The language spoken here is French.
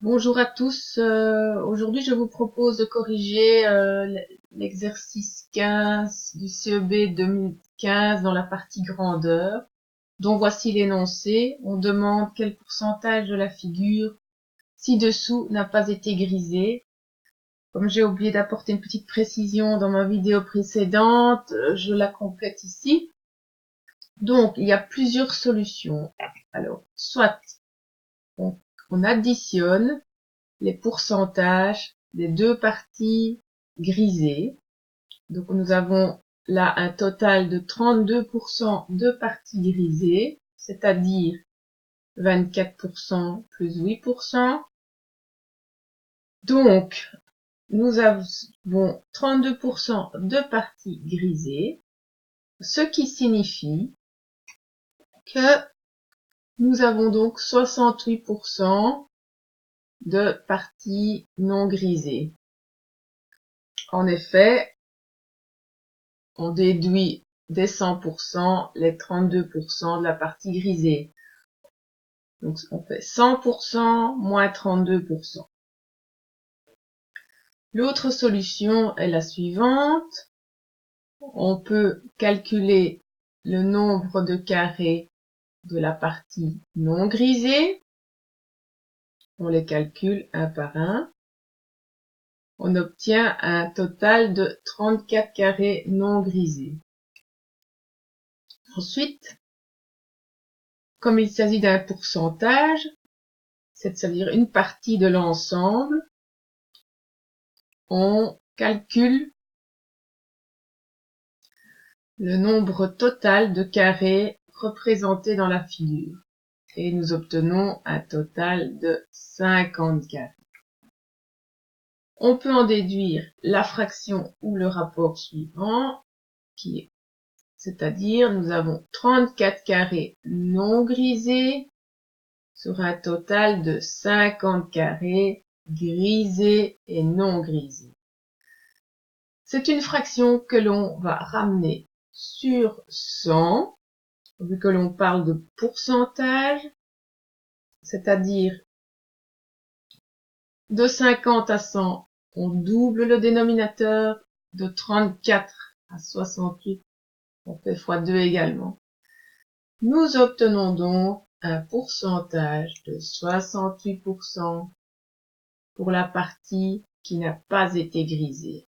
Bonjour à tous. Aujourd'hui, je vous propose de corriger l'exercice 15 du CEB 2015 dans la partie grandeur, dont voici l'énoncé. On demande quel pourcentage de la figure ci-dessous n'a pas été grisé. Comme j'ai oublié d'apporter une petite précision dans ma vidéo précédente, je la complète ici. Donc, il y a plusieurs solutions. Alors, soit on additionne les pourcentages des deux parties grisées. Donc nous avons là un total de 32% de parties grisées, c'est-à-dire 24% plus 8%. Donc nous avons 32% de parties grisées, ce qui signifie que nous avons donc 68% de parties non grisées. En effet, on déduit des 100% les 32% de la partie grisée. Donc on fait 100% moins 32%. L'autre solution est la suivante. On peut calculer le nombre de carrés de la partie non grisée. On les calcule un par un. On obtient un total de 34 carrés non grisés. Ensuite, comme il s'agit d'un pourcentage, c'est-à-dire une partie de l'ensemble, on calcule le nombre total de carrés représentés dans la figure et nous obtenons un total de 50 carrés. On peut en déduire la fraction ou le rapport suivant, c'est-à-dire nous avons 34 carrés non grisés sur un total de 50 carrés grisés et non grisés. C'est une fraction que l'on va ramener sur 100, vu que l'on parle de pourcentage, c'est-à-dire de 50 à 100, on double le dénominateur, de 34 à 68, on fait x2 également. Nous obtenons donc un pourcentage de 68% pour la partie qui n'a pas été grisée.